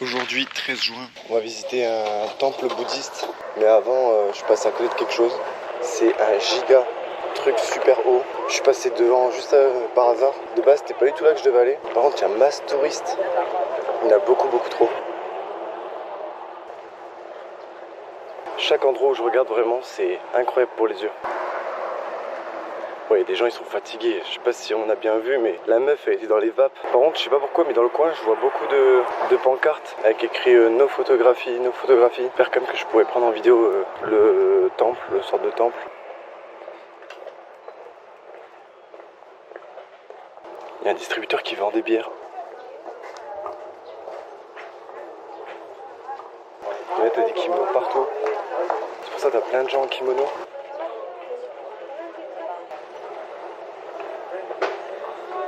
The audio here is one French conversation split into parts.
Aujourd'hui, 13 juin, on va visiter un temple bouddhiste. Mais avant, je passe à côté de quelque chose. C'est un giga truc super haut. Je suis passé devant juste par hasard. De base, c'était pas du tout là que je devais aller. Par contre, il y a masse touristes. Il y en a beaucoup trop. Chaque endroit où je regarde vraiment, c'est incroyable pour les yeux. Ouais, des gens ils sont fatigués, je sais pas si on a bien vu, mais la meuf elle était dans les vapes. Par contre, je sais pas pourquoi, mais dans le coin, je vois beaucoup de pancartes avec écrit no photographie, no photographie. J'espère quand même que je pourrais prendre en vidéo le temple, le sorte de temple. Il y a un distributeur qui vend des bières. Ouais, t'as des kimonos partout. C'est pour ça que t'as plein de gens en kimono.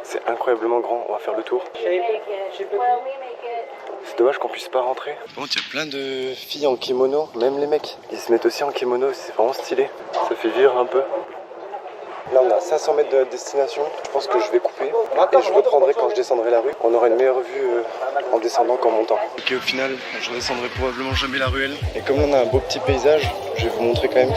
C'est incroyablement grand, on va faire le tour. C'est dommage qu'on puisse pas rentrer. Par contre, il y a plein de filles en kimono, même les mecs. Ils se mettent aussi en kimono, c'est vraiment stylé. Ça fait vivre un peu. Là, on a 500 mètres de notre destination. Je pense que je vais couper. Et je reprendrai quand je descendrai la rue. On aura une meilleure vue en descendant qu'en montant. Ok, au final, je redescendrai probablement jamais la ruelle. Et comme là, on a un beau petit paysage, je vais vous montrer quand même.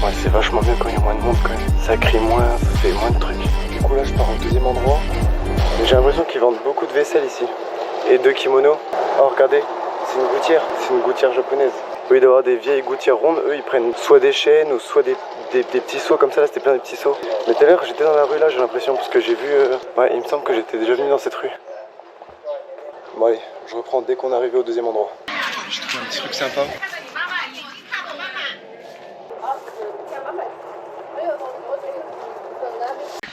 Ouais, c'est vachement mieux quand il y a moins de monde quand même. Ça crie moins, ça fait moins de trucs. Du coup là je pars au deuxième endroit. J'ai l'impression qu'ils vendent beaucoup de vaisselle ici. Et de kimonos. Oh regardez, c'est une gouttière. C'est une gouttière japonaise. Au lieu d'avoir des vieilles gouttières rondes, eux ils prennent soit des chaînes ou soit des petits seaux comme ça. Là c'était plein de petits seaux. Mais tout à l'heure j'étais dans la rue là, j'ai l'impression, parce que j'ai vu... Ouais, il me semble que j'étais déjà venu dans cette rue. Bon allez, je reprends dès qu'on est arrivé au deuxième endroit. J'ai trouvé un petit truc sympa.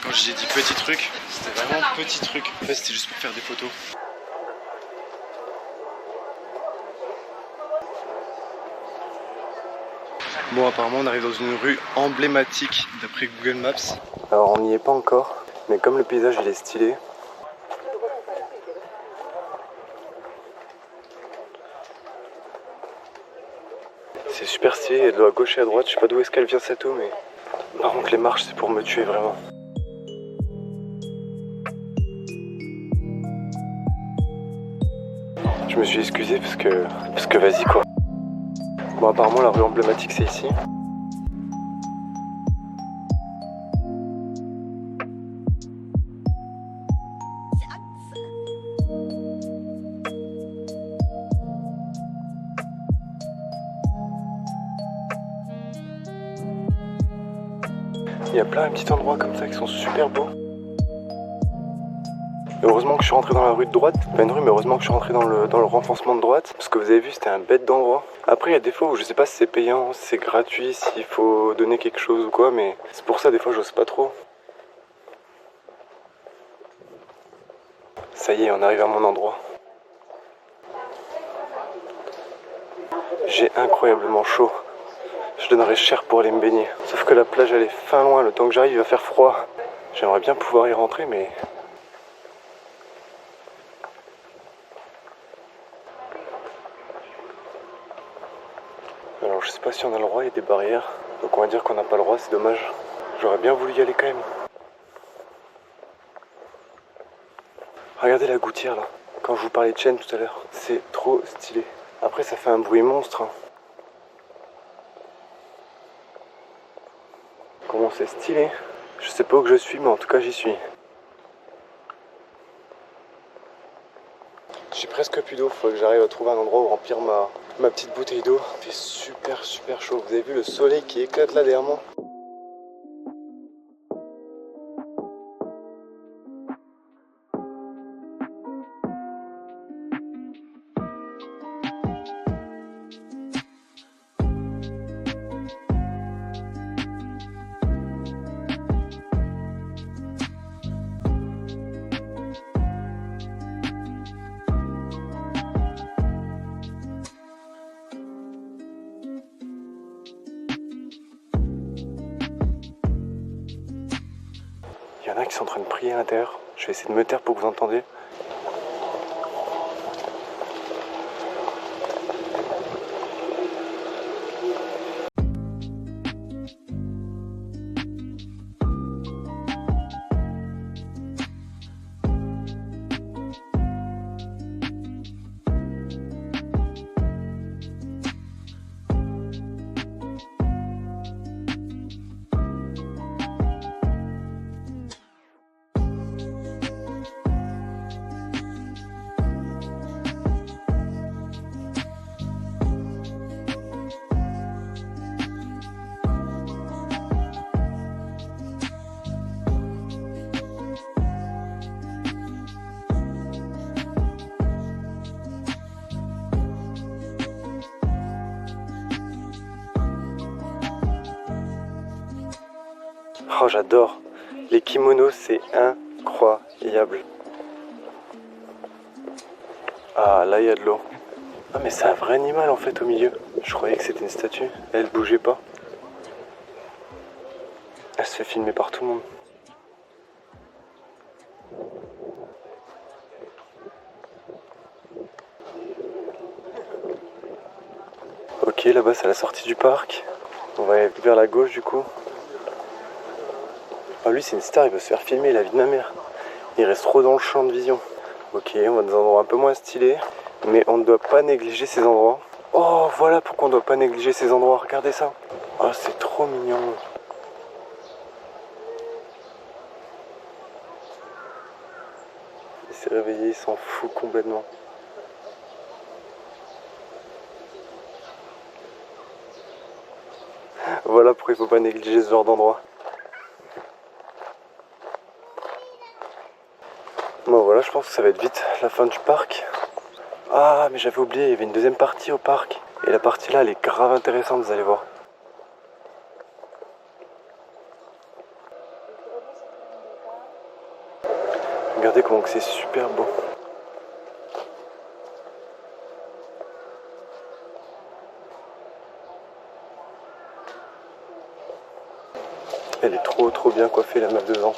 Quand j'ai dit petit truc, c'était vraiment petit truc. En fait, c'était juste pour faire des photos. Bon, apparemment, on arrive dans une rue emblématique d'après Google Maps. Alors, on n'y est pas encore, mais comme le paysage il est stylé. C'est super stylé, il y a de l'eau à gauche et à droite. Je sais pas d'où est-ce qu'elle vient cette eau, mais par contre, les marches, c'est pour me tuer vraiment. Je me suis excusé parce que vas-y quoi. Bon, apparemment la rue emblématique c'est ici. Il y a plein de petits endroits comme ça qui sont super beaux. Heureusement que je suis rentré dans la rue de droite, pas une rue mais heureusement que je suis rentré dans le renfoncement de droite, parce que vous avez vu c'était un bête d'endroit. Après il y a des fois où je sais pas si c'est payant, si c'est gratuit, s'il faut donner quelque chose ou quoi, mais c'est pour ça des fois j'ose pas trop. Ça y est, on arrive à mon endroit. J'ai incroyablement chaud. Je donnerais cher pour aller me baigner. Sauf que la plage elle est fin loin, le temps que j'arrive il va faire froid. J'aimerais bien pouvoir y rentrer mais... Alors je sais pas si on a le droit, il y a des barrières. Donc on va dire qu'on n'a pas le droit, c'est dommage. J'aurais bien voulu y aller quand même. Regardez la gouttière là. Quand je vous parlais de chaîne tout à l'heure. C'est trop stylé. Après ça fait un bruit monstre. Comment c'est stylé. Je sais pas où que je suis mais en tout cas j'y suis. J'ai presque plus d'eau, il faut que j'arrive à trouver un endroit où remplir ma petite bouteille d'eau. Il fait super chaud. Vous avez vu le soleil qui éclate là derrière moi? Il y en a qui sont en train de prier à l'intérieur. Je vais essayer de me taire pour que vous entendiez. Oh j'adore. Les kimonos c'est incroyable. Ah là il y a de l'eau. Ah mais c'est un vrai animal en fait au milieu. Je croyais que c'était une statue. Elle bougeait pas. Elle se fait filmer par tout le monde. Ok là-bas c'est la sortie du parc. On va aller vers la gauche du coup. Ah lui c'est une star, il va se faire filmer, la vie de ma mère. Il reste trop dans le champ de vision. Ok, on va dans un endroit un peu moins stylé. Mais on ne doit pas négliger ces endroits. Oh voilà pourquoi on ne doit pas négliger ces endroits, regardez ça. Oh c'est trop mignon. Il s'est réveillé, il s'en fout complètement. Voilà pourquoi il ne faut pas négliger ce genre d'endroit. Bon voilà, je pense que ça va être vite la fin du parc. Ah mais j'avais oublié, il y avait une deuxième partie au parc. Et la partie là elle est grave intéressante, vous allez voir. Regardez comment c'est super beau. Elle est trop bien coiffée la meuf devant.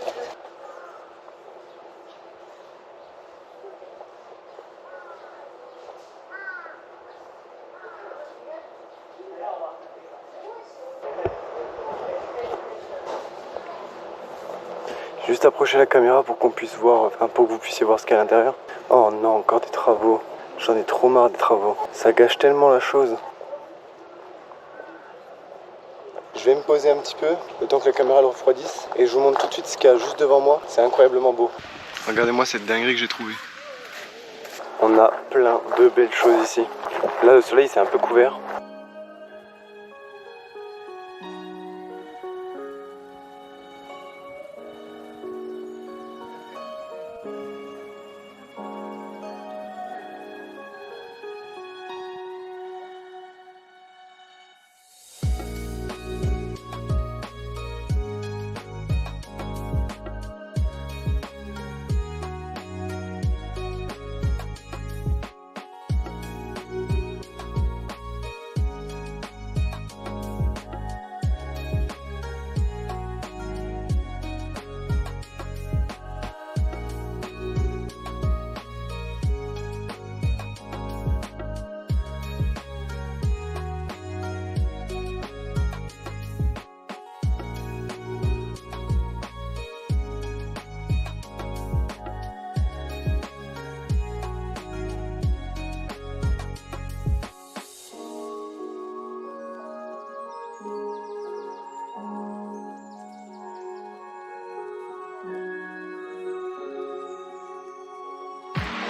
Juste approcher la caméra pour qu'on puisse voir, enfin pour que vous puissiez voir ce qu'il y a à l'intérieur. Oh non, encore des travaux. J'en ai trop marre des travaux. Ça gâche tellement la chose. Je vais me poser un petit peu, le temps que la caméra le refroidisse. Et je vous montre tout de suite ce qu'il y a juste devant moi. C'est incroyablement beau. Regardez-moi cette dinguerie que j'ai trouvée. On a plein de belles choses ici. Là le soleil c'est un peu couvert.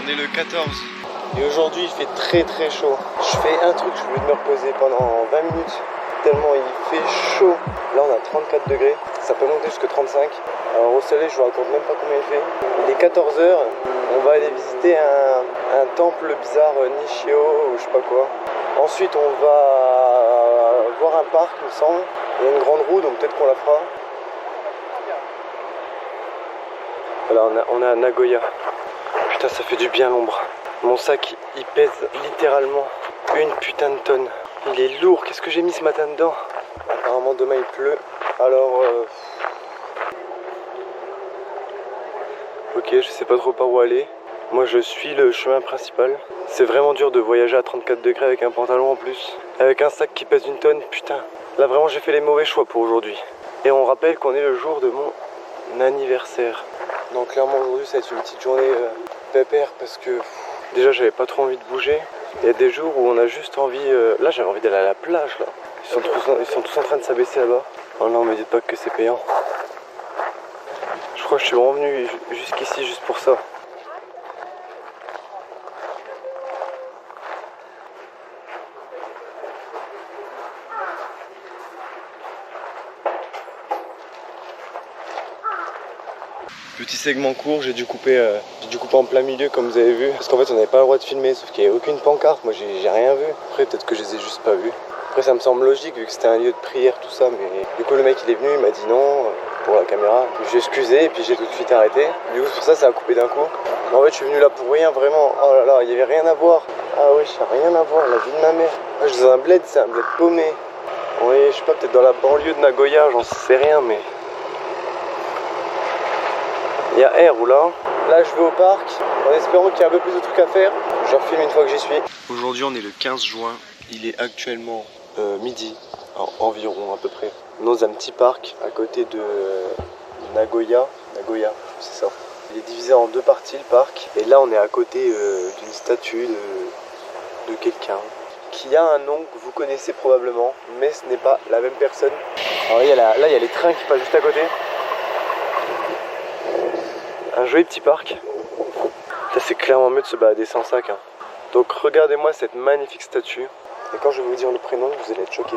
On est le 14. Et aujourd'hui il fait très très chaud. Je fais un truc, je voulais me reposer pendant 20 minutes. Tellement il fait chaud. Là on a 34 degrés. Ça peut monter jusqu'à 35. Alors au soleil je vous raconte même pas combien il fait. Il est 14h. On va aller visiter un temple bizarre Nishio ou je sais pas quoi. Ensuite on va voir un parc il me semble. Il y a une grande roue donc peut-être qu'on la fera. Voilà on est à Nagoya. Putain ça fait du bien l'ombre. Mon sac il pèse littéralement une putain de tonne. Il est lourd, qu'est-ce que j'ai mis ce matin dedans? Apparemment demain il pleut. Alors ok je sais pas trop par où aller. Moi je suis le chemin principal. C'est vraiment dur de voyager à 34 degrés avec un pantalon en plus. Avec un sac qui pèse une tonne, putain. Là vraiment j'ai fait les mauvais choix pour aujourd'hui. Et on rappelle qu'on est le jour de mon anniversaire. Donc clairement aujourd'hui ça va être une petite journée pépère parce que déjà j'avais pas trop envie de bouger. Il y a des jours où on a juste envie... Là j'avais envie d'aller à la plage là. Ils sont tous en train de s'abaisser là-bas. Oh non me dites pas que c'est payant. Je crois que je suis vraiment venu jusqu'ici juste pour ça. Petit segment court, j'ai dû couper en plein milieu comme vous avez vu. Parce qu'en fait on n'avait pas le droit de filmer, sauf qu'il n'y avait aucune pancarte, moi j'ai rien vu. Après peut-être que je les ai juste pas vus. Après ça me semble logique vu que c'était un lieu de prière tout ça, mais du coup le mec il est venu, il m'a dit non pour la caméra. J'ai excusé et puis j'ai tout de suite arrêté. Du coup c'est pour ça a coupé d'un coup. Mais en fait je suis venu là pour rien vraiment, oh là là, il y avait rien à voir. Ah oui, il n'y a rien à voir, la vie de ma mère. Ah, je suis dans un bled, c'est un bled paumé. Oui, je sais pas, peut-être dans la banlieue de Nagoya, j'en sais rien mais... Il y a Air ou là. Là je vais au parc en espérant qu'il y ait un peu plus de trucs à faire. Je refilme une fois que j'y suis. Aujourd'hui on est le 15 juin. Il est actuellement midi, environ à peu près. On est dans un petit parc à côté de Nagoya. Nagoya, c'est ça. Il est divisé en deux parties le parc. Et là on est à côté d'une statue de quelqu'un qui a un nom que vous connaissez probablement, mais ce n'est pas la même personne. Alors là il y a les trains qui passent juste à côté. Un joli petit parc. Là c'est clairement mieux de se balader sans sac. Donc regardez-moi cette magnifique statue. Et quand je vais vous dire le prénom, vous allez être choqués.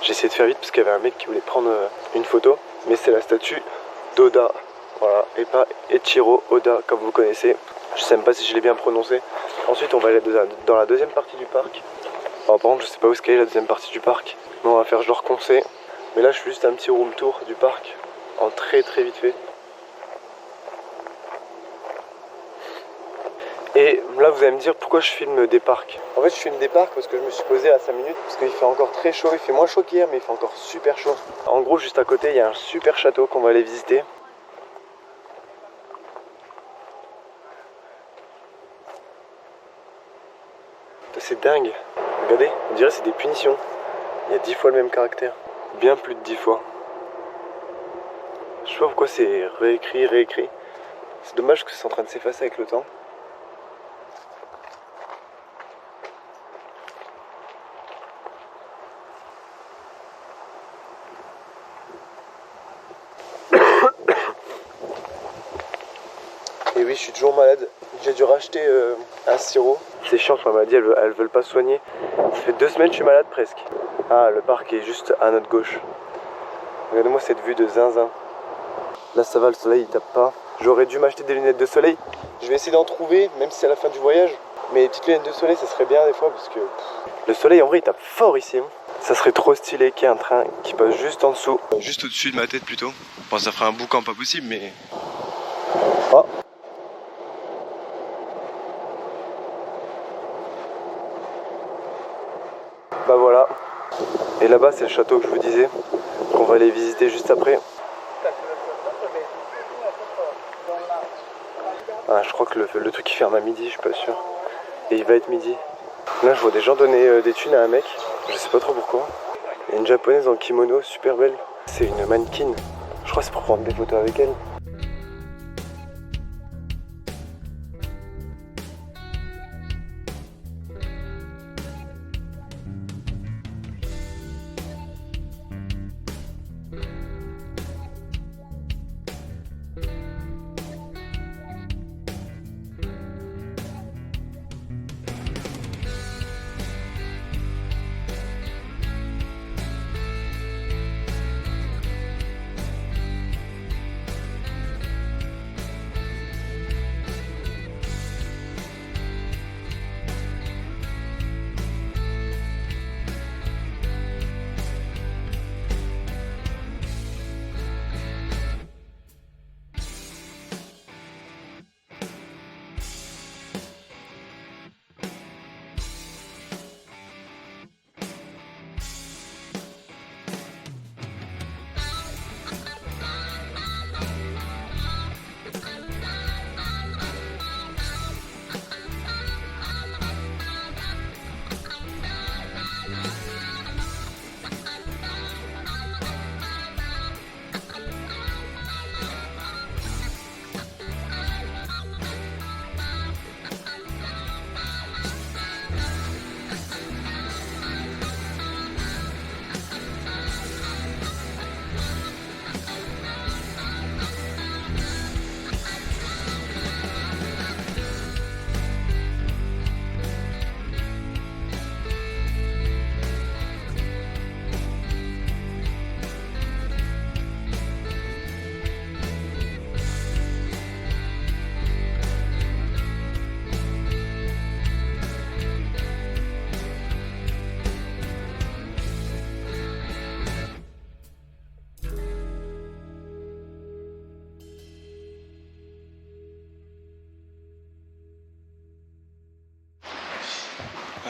J'ai essayé de faire vite parce qu'il y avait un mec qui voulait prendre une photo. Mais c'est la statue d'Oda. Voilà, et pas Eiichiro Oda comme vous connaissez. Je sais même pas si je l'ai bien prononcé. Ensuite on va aller dans la deuxième partie du parc. Alors, par contre je sais pas où est la deuxième partie du parc. Mais on va faire genre qu'on sait. Mais là je fais juste un petit room tour du parc. En très vite fait. Et là vous allez me dire pourquoi je filme des parcs. En fait je filme des parcs parce que je me suis posé à 5 minutes. Parce qu'il fait encore très chaud. Il fait moins chaud qu'hier mais il fait encore super chaud. En gros juste à côté il y a un super château qu'on va aller visiter. C'est dingue. Regardez, on dirait que c'est des punitions. Il y a 10 fois le même caractère. Bien plus de 10 fois. Je sais pas pourquoi c'est réécrit. C'est dommage que c'est en train de s'effacer avec le temps. Et oui, je suis toujours malade. J'ai dû racheter un sirop. C'est chiant, ma maladie, elles veulent pas soigner. Ça fait 2 semaines que je suis malade presque. Ah, le parc est juste à notre gauche. Regardez-moi cette vue de zinzin. Là ça va, le soleil il tape pas. J'aurais dû m'acheter des lunettes de soleil. Je vais essayer d'en trouver, même si c'est à la fin du voyage. Mais les petites lunettes de soleil ça serait bien des fois parce que... Le soleil en vrai il tape fort ici. Ça serait trop stylé qu'il y ait un train qui passe juste en dessous. Juste au-dessus de ma tête plutôt. Bon ça ferait un boucan pas possible mais... Oh. Bah voilà. Et là-bas c'est le château que je vous disais. Qu'on va aller visiter juste après. Ah, je crois que le truc il ferme à midi, je suis pas sûr. Et il va être midi. Là je vois des gens donner des thunes à un mec. Je sais pas trop pourquoi. Il y a une japonaise en kimono, super belle. C'est une mannequin. Je crois que c'est pour prendre des photos avec elle.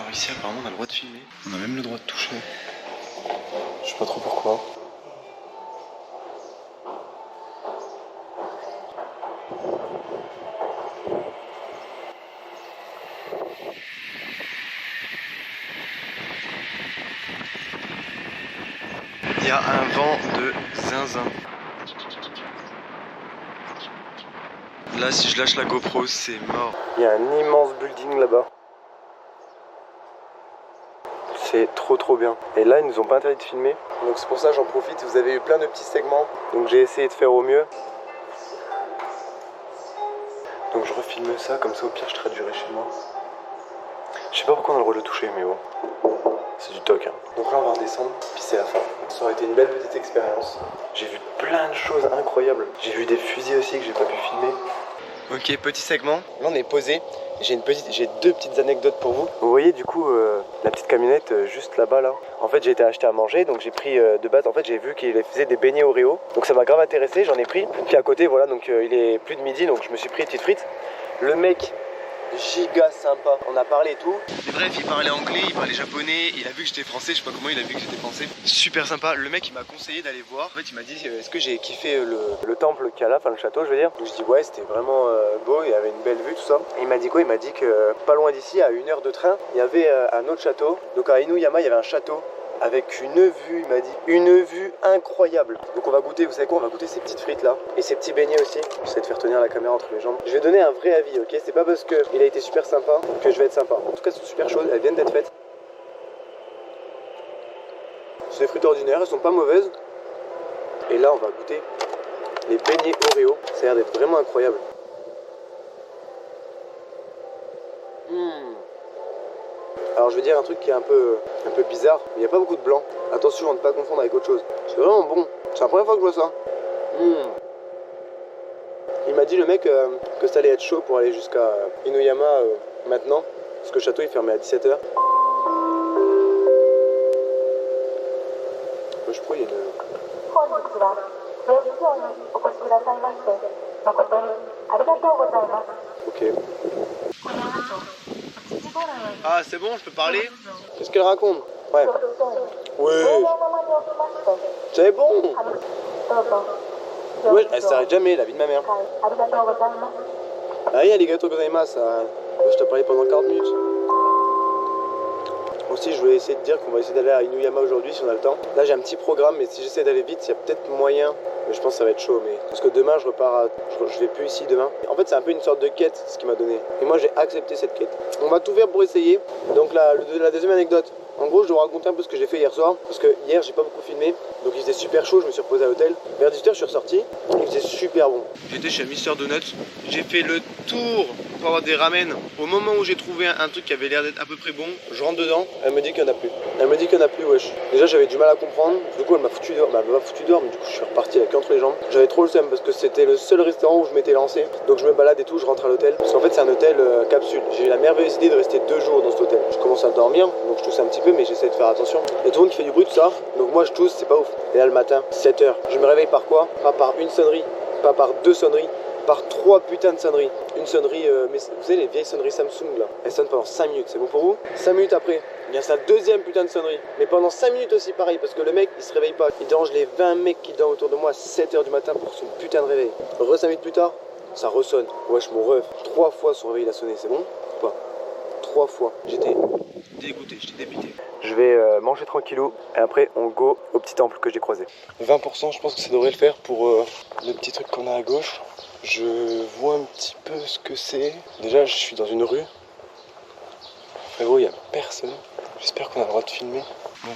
Alors ici apparemment on a le droit de filmer, on a même le droit de toucher. Je sais pas trop pourquoi. Il y a un vent de zinzin. Là si je lâche la GoPro c'est mort. Il y a un immense building là-bas. C'est trop bien. Et là ils nous ont pas interdit de filmer. Donc c'est pour ça j'en profite. Vous avez eu plein de petits segments. Donc j'ai essayé de faire au mieux. Donc je refilme ça, comme ça au pire je traduirai chez moi. Je sais pas pourquoi on a le droit de le toucher mais bon. C'est du toc hein. Donc là on va redescendre, puis c'est la fin. Ça aurait été une belle petite expérience. J'ai vu plein de choses incroyables. J'ai vu des fusils aussi que j'ai pas pu filmer. Ok, petit segment. Là on est posé. J'ai deux petites anecdotes pour vous. Vous voyez du coup la petite camionnette juste là-bas là. En fait j'ai été acheter à manger, donc j'ai pris de base. En fait j'ai vu qu'il faisait des beignets Oreo, donc ça m'a grave intéressé, j'en ai pris. Puis à côté voilà, donc il est plus de midi, donc je me suis pris une petite frite. Le mec giga sympa, on a parlé et tout. Et bref, il parlait anglais, il parlait japonais, il a vu que j'étais français, je sais pas comment il a vu que j'étais français. Super sympa, le mec il m'a conseillé d'aller voir. En fait il m'a dit est-ce que j'ai kiffé le temple qu'il y a là, enfin le château je veux dire. Donc je dis ouais c'était vraiment beau, il y avait une belle vue tout ça. Et il m'a dit quoi? Il m'a dit que pas loin d'ici, à 1 heure de train, il y avait un autre château. Donc à Inuyama il y avait un château avec une vue, il m'a dit, une vue incroyable. Donc on va goûter, vous savez quoi, on va goûter ces petites frites là et ces petits beignets aussi. J'essaie de faire tenir la caméra entre mes jambes. Je vais donner un vrai avis, ok? C'est pas parce qu'il a été super sympa que je vais être sympa. En tout cas, elles sont super chaudes, elles viennent d'être faites. C'est des frites ordinaires, elles sont pas mauvaises. Et là, on va goûter les beignets Oreo. Ça a l'air d'être vraiment incroyable. Alors je vais dire un truc qui est un peu bizarre, mais il n'y a pas beaucoup de blanc. Attention à ne pas confondre avec autre chose. C'est vraiment bon. C'est la première fois que je vois ça. Il m'a dit le mec que ça allait être chaud pour aller jusqu'à Inuyama maintenant. Parce que le château il fermait à 17 h. Je crois qu'il y a une... Ok. Ah c'est bon, je peux parler? Qu'est-ce qu'elle raconte? Ouais. Oui. C'est bon. Ouais, elle s'arrête jamais, la vie de ma mère. Ah oui, arigatou gozaimasu. Je t'ai parlé pendant 40 minutes. Aussi, je voulais essayer de dire qu'on va essayer d'aller à Inuyama aujourd'hui si on a le temps. Là, j'ai un petit programme, mais si j'essaie d'aller vite, il y a peut-être moyen. Mais je pense que ça va être chaud. Mais... Parce que demain, je vais plus ici demain. En fait, c'est un peu une sorte de quête, ce qu'il m'a donné. Et moi, j'ai accepté cette quête. On va tout faire pour essayer. Donc, la deuxième anecdote. En gros, je dois raconter un peu ce que j'ai fait hier soir. Parce que hier, j'ai pas beaucoup filmé. Donc, il faisait super chaud. Je me suis reposé à l'hôtel. Vers 18 h, je suis ressorti. Il faisait super bon. J'étais chez Mister Donuts. J'ai fait le tour pour avoir des ramen. Au moment où j'ai trouvé un truc qui avait l'air d'être à peu près bon, je rentre dedans. Elle me dit qu'il n'y en a plus. Elle me dit qu'il n'y en a plus, wesh. Déjà, j'avais du mal à comprendre. Du coup, elle m'a foutu dehors. Bah, elle m'a foutu dehors, mais du coup, je suis reparti avec entre les jambes. J'avais trop le seum parce que c'était le seul restaurant où je m'étais lancé. Donc, je me balade et tout. Je rentre à l'hôtel. Parce qu'en fait, c'est un hôtel capsule. J'ai eu la merveilleuse idée de rester 2 jours dans cet hôtel. Je commence à dormir, donc je tousse un petit peu, mais j'essaie de faire attention. Il y a tout le monde qui fait du bruit, tout ça. Donc, moi, je tousse, c'est pas ouf. Et là, le matin, 7 h, je me réveille par quoi? Pas par une sonnerie, pas par 2 sonneries, par 3 putains de sonneries. Une sonnerie, mais vous savez les vieilles sonneries Samsung là, elle sonne pendant 5 minutes, c'est bon pour vous? 5 minutes après, il y a sa deuxième putain de sonnerie. Mais pendant 5 minutes aussi pareil, parce que le mec il se réveille pas. Il dérange les 20 mecs qui dorment autour de moi à 7 h du matin pour son putain de réveil. 5 minutes plus tard, ça ressonne. Wesh mon ref, 3 fois son réveil il a sonné, c'est bon ou pas? 3 fois. J'étais dégoûté, j'étais dépité. Je vais manger tranquillou et après on go au petit temple que j'ai croisé. 20%, je pense que ça devrait le faire pour le petit truc qu'on a à gauche. Je vois un petit peu ce que c'est. Déjà, je suis dans une rue. Frérot, il n'y a personne. J'espère qu'on a le droit de filmer. Bon,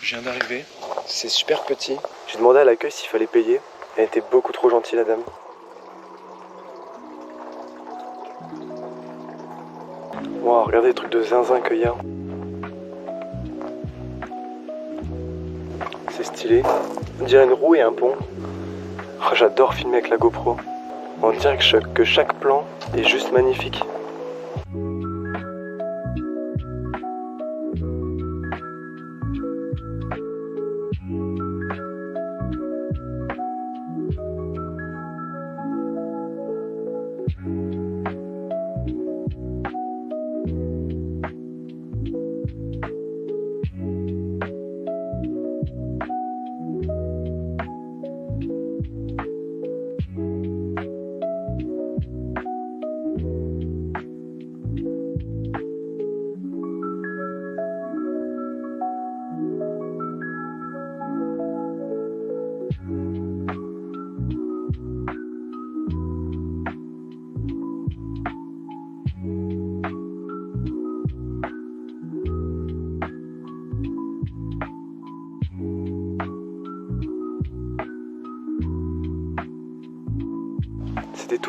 je viens d'arriver. C'est super petit. J'ai demandé à l'accueil s'il fallait payer. Elle était beaucoup trop gentille, la dame. Wow, regardez les trucs de zinzin qu'il y a. C'est stylé. On dirait une roue et un pont. Oh, j'adore filmer avec la GoPro. On dirait que chaque plan est juste magnifique.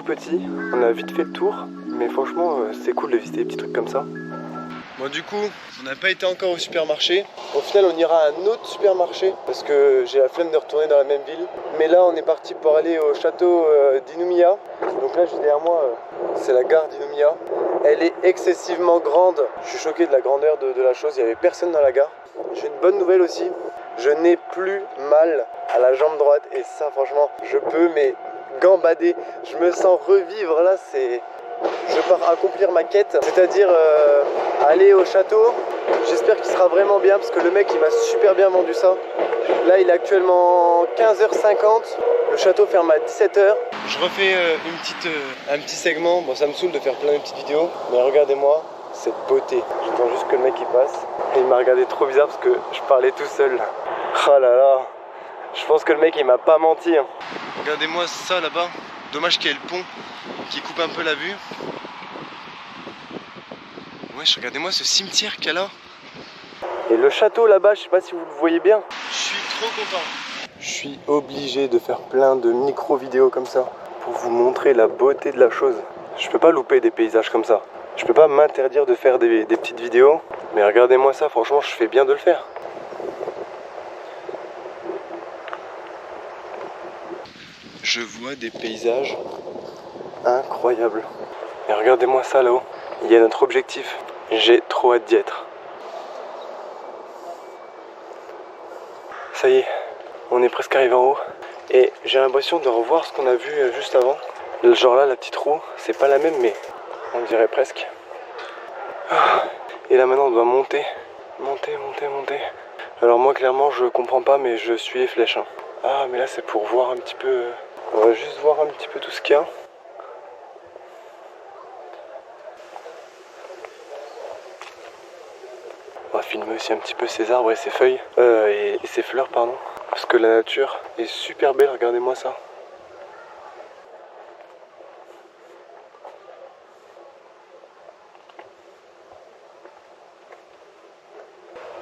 petit, on a vite fait le tour, mais franchement c'est cool de visiter des petits trucs comme ça. Bon du coup, on n'a pas été encore au supermarché. Au final on ira à un autre supermarché parce que j'ai la flemme de retourner dans la même ville. Mais là on est parti pour aller au château d'Inoumiya. Donc là juste derrière moi c'est la gare d'Inoumiya. Elle est excessivement grande. Je suis choqué de la grandeur de la chose, il n'y avait personne dans la gare. J'ai une bonne nouvelle aussi, je n'ai plus mal à la jambe droite. Et ça franchement, je peux mais gambader. Je me sens revivre là, c'est... Je pars accomplir ma quête, c'est-à-dire aller au château. J'espère qu'il sera vraiment bien parce que le mec il m'a super bien vendu ça. Là il est actuellement 15h50, le château ferme à 17h. Je refais un petit segment, bon ça me saoule de faire plein de petites vidéos, mais regardez-moi cette beauté. J'attends juste que le mec il passe. Et il m'a regardé trop bizarre parce que je parlais tout seul. Oh là là, je pense que le mec il m'a pas menti. Regardez-moi ça là-bas, dommage qu'il y ait le pont qui coupe un peu la vue. Wesh, regardez-moi ce cimetière qu'il y a là. Et le château là-bas, je sais pas si vous le voyez bien. Je suis trop content. Je suis obligé de faire plein de micro-vidéos comme ça pour vous montrer la beauté de la chose. Je peux pas louper des paysages comme ça. Je peux pas m'interdire de faire des petites vidéos. Mais regardez-moi ça, franchement, je fais bien de le faire. Je vois des paysages incroyables. Et regardez-moi ça là-haut. Il y a notre objectif. J'ai trop hâte d'y être. Ça y est, on est presque arrivé en haut. Et j'ai l'impression de revoir ce qu'on a vu juste avant. Genre là, la petite roue, c'est pas la même, mais on dirait presque. Et là maintenant, on doit monter. Monter. Alors moi, clairement, je comprends pas, mais je suis les flèches. Hein. Ah, mais là, c'est pour voir un petit peu... On va juste voir un petit peu tout ce qu'il y a. On va filmer aussi un petit peu ces arbres et ces feuilles, et ces fleurs, pardon. Parce que la nature est super belle, regardez-moi ça.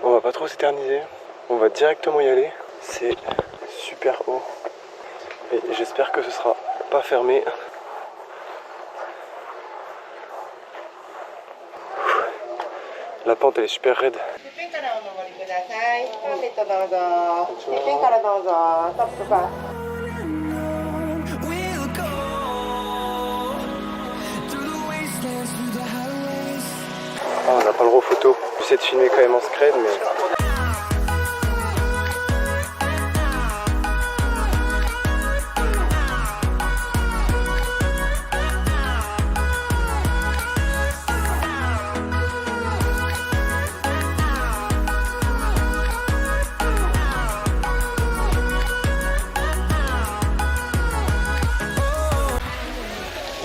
On va pas trop s'éterniser, on va directement y aller. C'est super haut. Et j'espère que ce sera pas fermé. La pente elle est super raide. Ah, on n'a pas le droit aux photos. J'essaie de filmer quand même en scred, mais...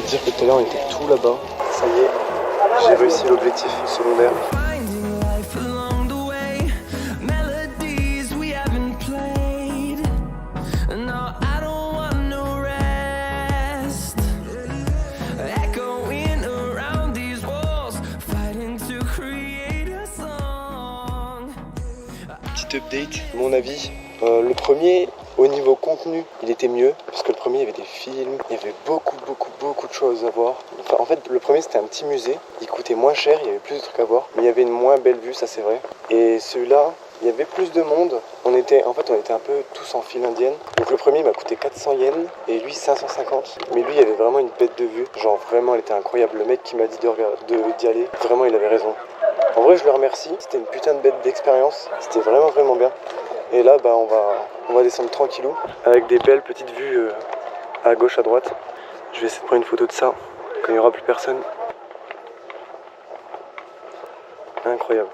dire que tout à l'heure on était tout là-bas. Ça y est, j'ai réussi l'objectif secondaire. Petite update, mon avis. Le premier, au niveau contenu, il était mieux parce que le premier, il y avait des films, il y avait beaucoup de choses à voir. Enfin, en fait, le premier, c'était un petit musée. Il coûtait moins cher, il y avait plus de trucs à voir, mais il y avait une moins belle vue, ça c'est vrai. Et celui-là, il y avait plus de monde. On était un peu tous en file indienne. Donc le premier, il m'a coûté 400 yens et lui 550. Mais lui, il y avait vraiment une bête de vue. Genre vraiment, elle était incroyable. Le mec qui m'a dit d'y aller, vraiment, il avait raison. En vrai, je le remercie. C'était une putain de bête d'expérience. C'était vraiment bien. Et là, bah, on va descendre tranquillou avec des belles petites vues à gauche, à droite. Je vais essayer de prendre une photo de ça quand il n'y aura plus personne. Incroyable.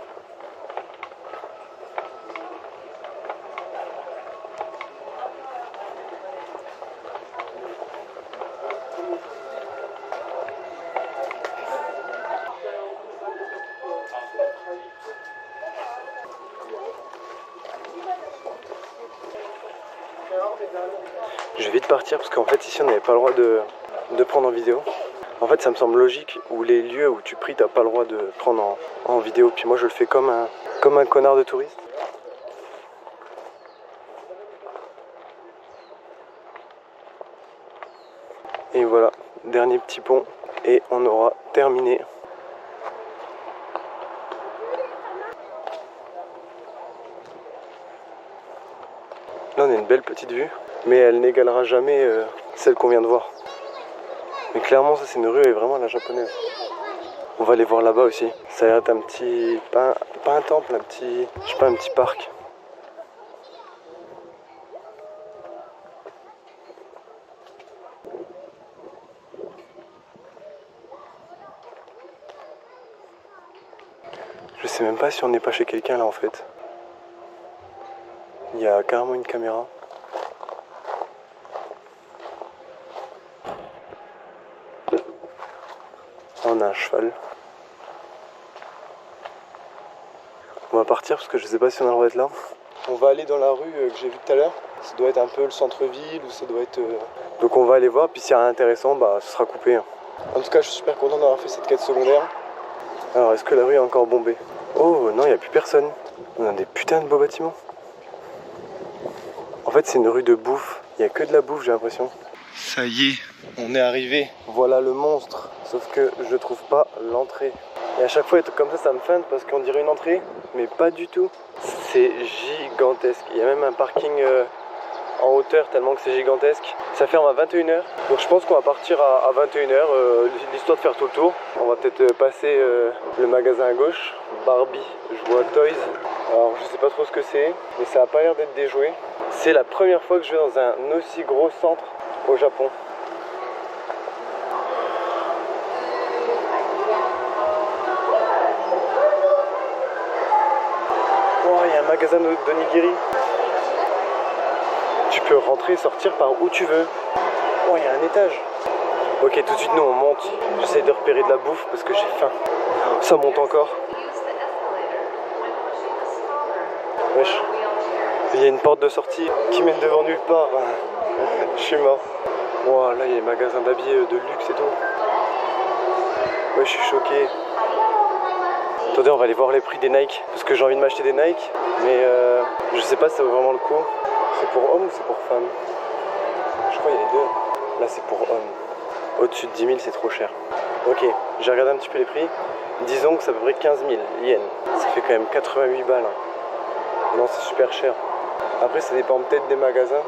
Je vais vite partir parce qu'en fait ici on n'avait pas le droit de prendre en vidéo. En fait ça me semble logique où les lieux où tu pries t'as pas le droit de prendre en vidéo. Puis moi je le fais comme un connard de touriste. Et voilà, dernier petit pont et on aura terminé. Là on a une belle petite vue, mais elle n'égalera jamais celle qu'on vient de voir. Mais clairement ça c'est une rue et vraiment la japonaise. On va aller voir là-bas aussi. Ça a l'air d'être un petit... pas un temple, un petit... je sais pas, un petit parc. Je sais même pas si on n'est pas chez quelqu'un là en fait. Il y a carrément une caméra. On a un cheval. On va partir parce que je sais pas si on a le droit d'être là. On va aller dans la rue que j'ai vue tout à l'heure. Ça doit être un peu le centre-ville ou ça doit être... Donc on va aller voir, puis s'il y a rien d'intéressant, bah ce sera coupé. En tout cas, je suis super content d'avoir fait cette quête secondaire. Alors, est-ce que la rue est encore bombée? Oh non, il n'y a plus personne. On a des putains de beaux bâtiments. En fait, c'est une rue de bouffe. Il n'y a que de la bouffe, j'ai l'impression. Ça y est, on est arrivé. Voilà le monstre. Sauf que je trouve pas l'entrée. Et à chaque fois, des trucs comme ça me feinte parce qu'on dirait une entrée, mais pas du tout. C'est gigantesque. Il y a même un parking en hauteur tellement que c'est gigantesque. Ça ferme à 21h. Donc je pense qu'on va partir à 21h, l'histoire de faire tout le tour. On va peut-être passer le magasin à gauche. Barbie, je vois Toys. Alors je sais pas trop ce que c'est, mais ça a pas l'air d'être des jouets. C'est la première fois que je vais dans un aussi gros centre au Japon. Oh, il y a un magasin de nigiri. Tu peux rentrer et sortir par où tu veux. Oh, il y a un étage. Ok, tout de suite, nous, on monte. J'essaie de repérer de la bouffe parce que j'ai faim. Ça monte encore. Wesh. Il y a une porte de sortie qui mène devant nulle part. Je suis mort. Wow, là, il y a des magasins d'habits de luxe et tout. Ouais, je suis choqué. Attendez, on va aller voir les prix des Nike. Parce que j'ai envie de m'acheter des Nike. Mais je sais pas si ça vaut vraiment le coup. C'est pour homme ou c'est pour femme? Je crois qu'il y a les deux. Là, c'est pour homme. Au-dessus de 10 000, c'est trop cher. Ok, j'ai regardé un petit peu les prix. Disons que c'est à peu près 15 000 yens. Ça fait quand même 88 balles. Non, c'est super cher. Après, ça dépend peut-être des magasins.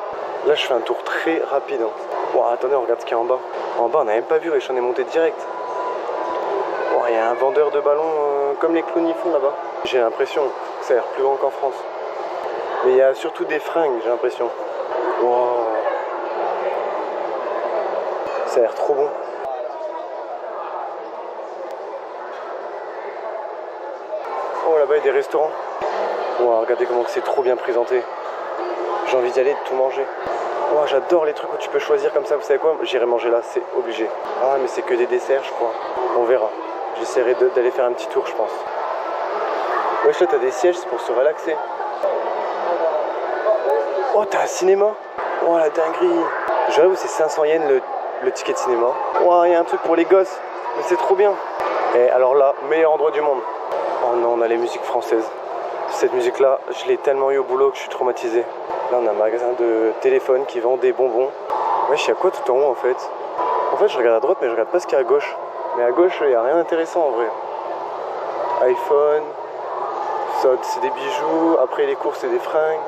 Là, je fais un tour très rapide. Wow, attendez, on regarde ce qu'il y a en bas. En bas, on n'a même pas vu, et j'en ai monté direct. Wow, il y a un vendeur de ballons comme les clowns y font là-bas. J'ai l'impression que ça a l'air plus grand qu'en France. Mais il y a surtout des fringues, j'ai l'impression. Wow. Ça a l'air trop bon. Oh, là-bas, il y a des restaurants. Wow, regardez comment c'est trop bien présenté. J'ai envie d'y aller, de tout manger. Oh, j'adore les trucs où tu peux choisir comme ça. Vous savez quoi? J'irai manger là, c'est obligé. Ah, mais c'est que des desserts, je crois. On verra. J'essaierai d'aller faire un petit tour, je pense. Wesh, là, t'as des sièges, c'est pour se relaxer. Oh, t'as un cinéma. Oh, la dinguerie. J'avoue, c'est 500 yens le ticket de cinéma. Oh, il y a un truc pour les gosses. Mais c'est trop bien. Et alors là, meilleur endroit du monde. Oh non, on a les musiques françaises. Cette musique-là, je l'ai tellement eu au boulot que je suis traumatisé. Là, on a un magasin de téléphone qui vend des bonbons. Wesh, il y a quoi tout en haut en fait? En fait, je regarde à droite, mais je regarde pas ce qu'il y a à gauche. Mais à gauche, il n'y a rien d'intéressant en vrai. iPhone, ça, c'est des bijoux. Après, les courses, c'est des fringues.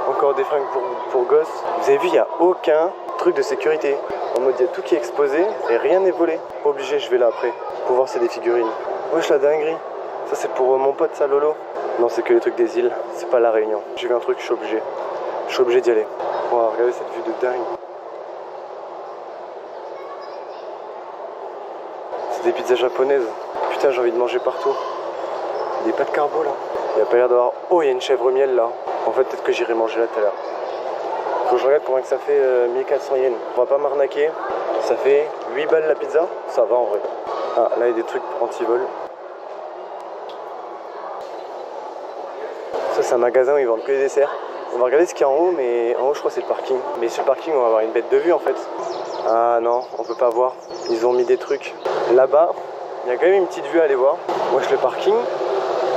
Encore des fringues pour gosses. Vous avez vu, il n'y a aucun truc de sécurité. En mode, il y a tout qui est exposé et rien n'est volé. Obligé, je vais là après pour voir si c'est des figurines. Wesh, la dinguerie. Ça, c'est pour mon pote, ça, Lolo. Non, c'est que les trucs des îles. C'est pas la Réunion. J'ai vu un truc, je suis obligé. Je suis obligé d'y aller. Wow, regardez cette vue de dingue. C'est des pizzas japonaises. Putain, j'ai envie de manger partout. Des pâtes carbo là. Il n'y a pas l'air d'avoir... Oh, il y a une chèvre miel là. En fait, peut-être que j'irai manger là tout à l'heure. Faut que je regarde combien que ça fait 1400 yens. On va pas m'arnaquer. Ça fait 8 balles la pizza. Ça va en vrai. Ah, là il y a des trucs anti-vol. Ça c'est un magasin où ils vendent que des desserts. On va regarder ce qu'il y a en haut, mais en haut je crois que c'est le parking. Mais sur le parking on va avoir une bête de vue en fait. Ah non, on peut pas voir. Ils ont mis des trucs. Là-bas, il y a quand même une petite vue à aller voir. Wesh, le parking,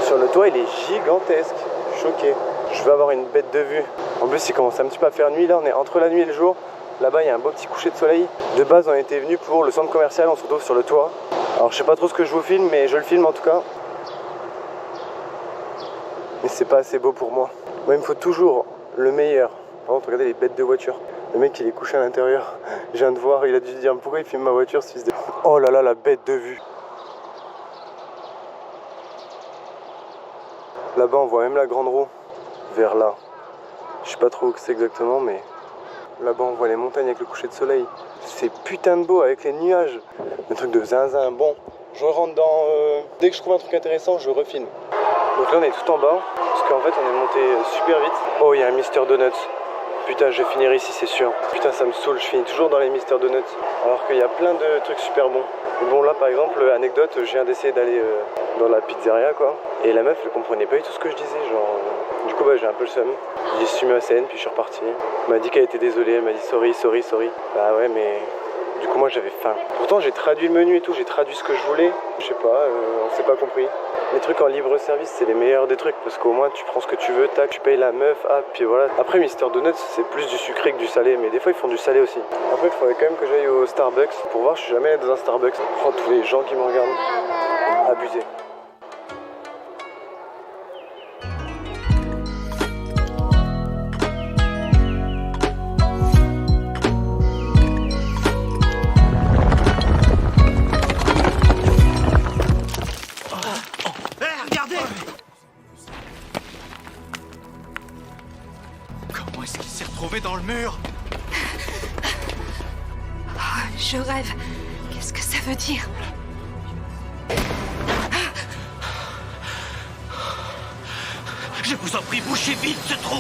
sur le toit il est gigantesque. Choqué. Je veux avoir une bête de vue. En plus il commence un petit peu à faire nuit là, on est entre la nuit et le jour. Là-bas, il y a un beau petit coucher de soleil. De base, on était venu pour le centre commercial, on se retrouve sur le toit. Alors, je sais pas trop ce que je vous filme, mais je le filme en tout cas. Mais c'est pas assez beau pour moi. Moi, il me faut toujours le meilleur. Par contre, regardez les bêtes de voiture. Le mec, il est couché à l'intérieur. Je viens de voir, il a dû se dire pourquoi il filme ma voiture, ce fils de... Oh là là, la bête de vue. Là-bas, on voit même la grande roue. Vers là. Je sais pas trop où c'est exactement, mais... Là-bas, on voit les montagnes avec le coucher de soleil. C'est putain de beau avec les nuages. Le truc de zinzin. Bon, je rentre dans... Dès que je trouve un truc intéressant, je refilme. Donc là, on est tout en bas. Parce qu'en fait, on est monté super vite. Oh, il y a un Mister Donuts. Putain, je vais finir ici, c'est sûr. Putain, ça me saoule. Je finis toujours dans les Mister Donuts. Alors qu'il y a plein de trucs super bons. Mais bon, là, par exemple, anecdote, je viens d'essayer d'aller dans la pizzeria, quoi. Et la meuf, elle comprenait pas du tout ce que je disais. Genre... Du coup, bah, j'ai un peu le seum. J'ai suivi ma scène, puis je suis reparti. Elle m'a dit qu'elle était désolée, elle m'a dit sorry. Bah ouais, mais du coup, moi j'avais faim. Pourtant, j'ai traduit le menu et tout, j'ai traduit ce que je voulais. Je sais pas, on s'est pas compris. Les trucs en libre service, c'est les meilleurs des trucs parce qu'au moins tu prends ce que tu veux, tac, tu payes la meuf, puis voilà. Après, Mister Donuts, c'est plus du sucré que du salé, mais des fois ils font du salé aussi. Après, il faudrait quand même que j'aille au Starbucks pour voir, je suis jamais allé dans un Starbucks. Oh, tous les gens qui me regardent, abusé. Comment est-ce qu'il s'est retrouvé dans le mur? Oh, je rêve. Qu'est-ce que ça veut dire? Je vous en prie, bouchez vite ce trou!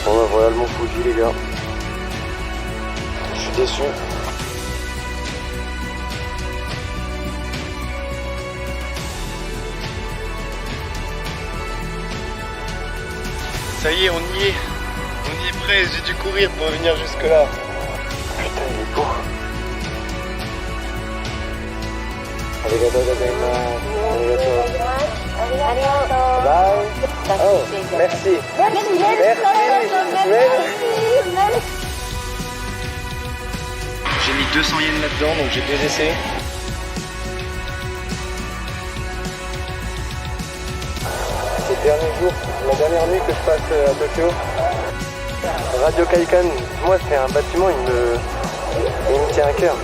Bon bah voilà le Mont Fuji les gars. Je suis déçu. Ça y est, on y est. On y est presque, j'ai dû courir pour venir jusque là. Putain, il est beau. Arigato gozaimasu. Arigato. Bye. Oh, merci. J'ai mis 200 yens là-dedans, donc j'ai 2 essais. C'est le dernier jour, la dernière nuit que je passe à Tokyo. Radio Kaikan, moi c'est un bâtiment, il me tient à cœur.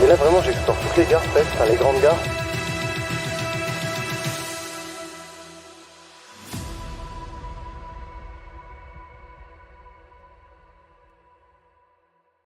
Et là vraiment j'explore toutes les gares presque, enfin les grandes gares.